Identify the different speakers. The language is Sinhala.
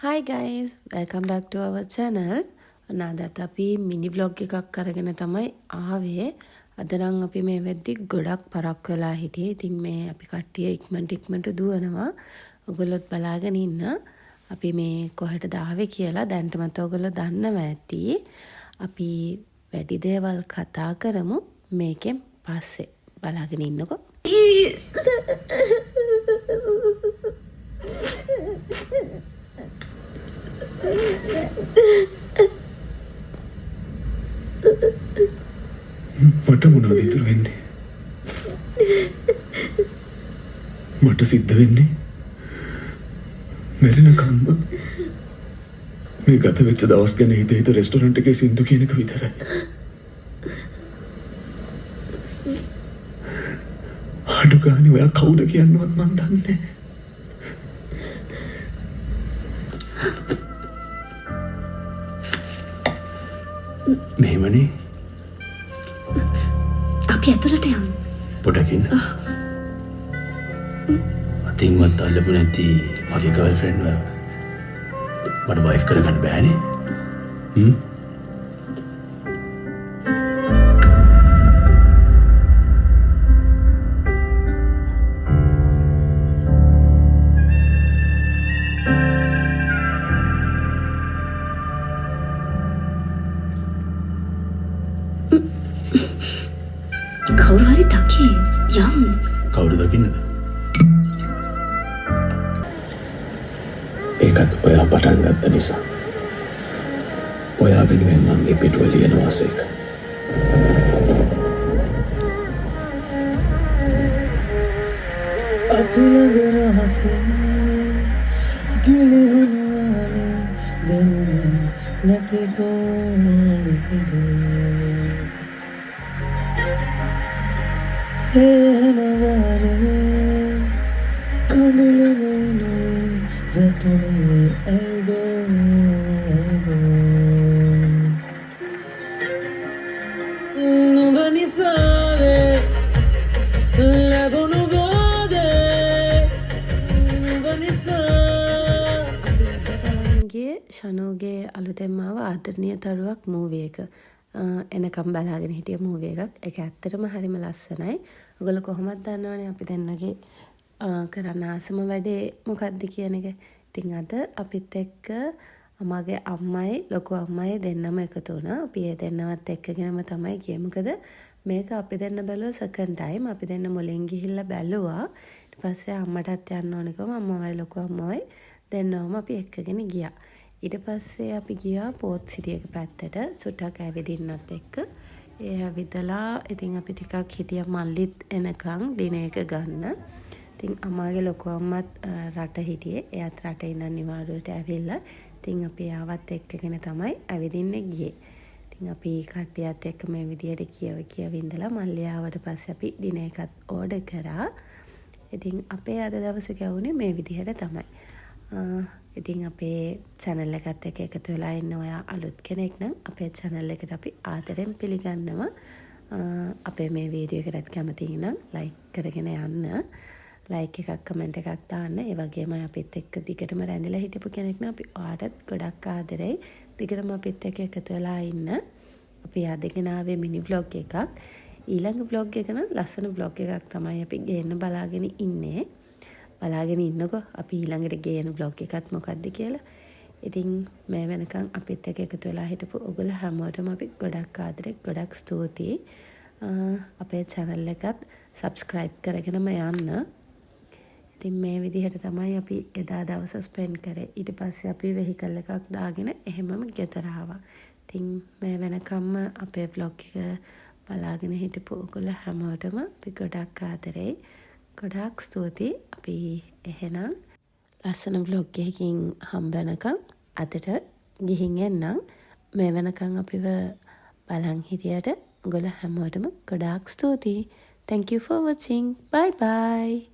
Speaker 1: Hi guys, welcome back to our channel. අද අපි මිනි vlog එකක් අරගෙන තමයි ආවේ. අද නම් අපි මේ වෙද්දි ගොඩක් පරක් වෙලා හිටියේ. ඉතින් මේ අපි කට්ටිය ඉක්මනට දුවනවා. ඔයගොල්ලොත් බලාගෙන ඉන්න. අපි මේ කොහෙටද ආවේ කියලා දැන්ටමත් ඔයගොල්ලෝ දන්නවා ඇති. අපි වැඩි දේවල් කතා කරමු මේකෙන් පස්සේ. බලාගෙන ඉන්නකෝ.
Speaker 2: මට මොනවද ඉතුරු වෙන්නේ? මට සිද්ධ වෙන්නේ මැරෙනකම්ම මේ ගත වෙච්ච දවස් ගැන හිත රෙස්ටොරන්ට් එකේ සින්දු කියන එක විතරයි. අඩු ගානේ ඔයා කවුද කියන්නවත් මන් දන්නේ නැහැ. මෙහෙමනේ
Speaker 3: අපි ඇතුළට යමු.
Speaker 2: පොඩ්ඩක් ඉන්න. අතින්වත් අල්ලපු නැති මගේ ගර්ල්ෆ්‍රෙන්ඩ් මට වයිෆ් කරගන්න බෑනේ.
Speaker 3: කවුරු හරි දකි යම්.
Speaker 2: කවුරු දකින්නද? ඒකත් ඔයා පටන් ගත්ත නිසා. ඔයා වෙනුවෙන් මම මේ පිටුව ලියනවා සේක.
Speaker 4: අකුලග රහසේ ගිලිහුණානේ දැනුනේ නැතිගෝ හේනවාරේ කඳුලමයි නොවේ වැටුනේ ඇයිගෝ නුඹ නිසාවේ ලැබුණු බෝදේ නුඹ නිසා.
Speaker 1: අපි අද බලන්නගේ ෂනෝගේ අලුතෙන්ම ආව ආදරණීය තරුවක් මූවී එක. එනකම් බලාගෙන හිටිය මූවී එකක්. ඒක ඇත්තටම හරිම ලස්සනයි. ඔයගොල්ලෝ කොහොමද දන්නවනේ අපි දෙන්නගේ කරන්න ආසම වැඩේ මොකක්ද කියන එක. ඉතින් අද අපිත් එක්ක අමගේ අම්මයි ලොකු අම්මයි දෙන්නම එකතු වුණා. අපි ඒ දෙන්නවත් එක්කගෙනම තමයි ගියේ. මොකද මේක අපි දෙන්න බැලුවා සෙකන්ඩ් ටයිම්. අපි දෙන්න මුලින් ගිහිල්ලා බැලුවා. ඊට පස්සේ අම්මටත් යන්න ඕනකම අම්මවයි ලොකු අම්මවයි දෙන්නවම අපි එක්කගෙන ගියා. ඊට පස්සේ අපි ගියා පෝත් සිටි එක පැත්තට චුට්ටක් ඇවිදින්නත් එක්ක. ඒ ඇවිදලා ඉතින් අපි ටිකක් හිටියා මල්ලිත් එනකන් දින එක ගන්න. ඉතින් අම්මාගේ ලොකු අම්මත් රට හිටියේ. එයාත් රටේ ඉඳන් නිවාඩුවට ඇවිල්ලා. ඉතින් අපි ආවත් එක්කගෙන තමයි ඇවිදින්න ගියේ. ඉතින් අපි කට්ටියත් එක්ක මේ විදියට කියව ඉඳලා මල්ලි ආවට පස්සේ අපි දින එකත් ඕඩර් කරා. ඉතින් අපේ අද දවස ගවුනේ මේ විදිහට තමයි. ඉතින් අපේ channel එකත් එක්ක එකතු වෙලා ඉන්න ඔයා අලුත් කෙනෙක් නම් අපේ channel එකට අපි ආදරෙන් පිළිගන්නවා. අපේ මේ වීඩියෝ එකටත් කැමති නම් like කරගෙන යන්න. like එකක් comment එකක් දාන්න. ඒ වගේම අපිත් එක්ක දිගටම රැඳිලා හිටපු කෙනෙක් නම් අපි ඔයාටත් ගොඩක් ආදරෙයි. දිගටම අපිත් එක්ක එකතු වෙලා ඉන්න. අපි අදගෙන ආවේ මිනි vlog එකක්. ඊළඟ vlog එක නම් ලස්සන vlog එකක් තමයි අපි ගේන්න බලාගෙන ඉන්නේ. බලාගෙන ඉන්නකෝ අපි ඊළඟට ගේන vlog එකත් මොකක්ද කියලා. ඉතින් මේ වෙනකන් අපිත් එක්ක එකතු වෙලා හිටපු ඔයගොල්ලෝ හැමෝටම අපි ගොඩක් ආදරේ ගොඩක් ස්තුතියි. අපේ channel එකත් subscribe කරගෙනම යන්න. ඉතින් මේ විදිහට තමයි අපි එදා දවස ස්පෙන්ඩ් කරේ. ඊට පස්සේ අපි වෙහිකල් එකක් දාගෙන එහෙමම ගෙදර ආවා. ඉතින් මේ වෙනකම්ම අපේ vlog එක බලාගෙන හිටපු ඔයගොල්ලෝ හැමෝටම අපි ගොඩක් ආදරේ. ගොඩාක් ස්තුතියි. අපි එහෙනම් ලස්සන vlog එකකින් හම්බෙනකම් අදට ගිහින් එන්නම්. මේ වෙනකන් අපිව බලන් හිටියට ඔයගොල්ලෝ හැමෝටම ගොඩාක් ස්තුතියි. Thank you for watching. Bye bye.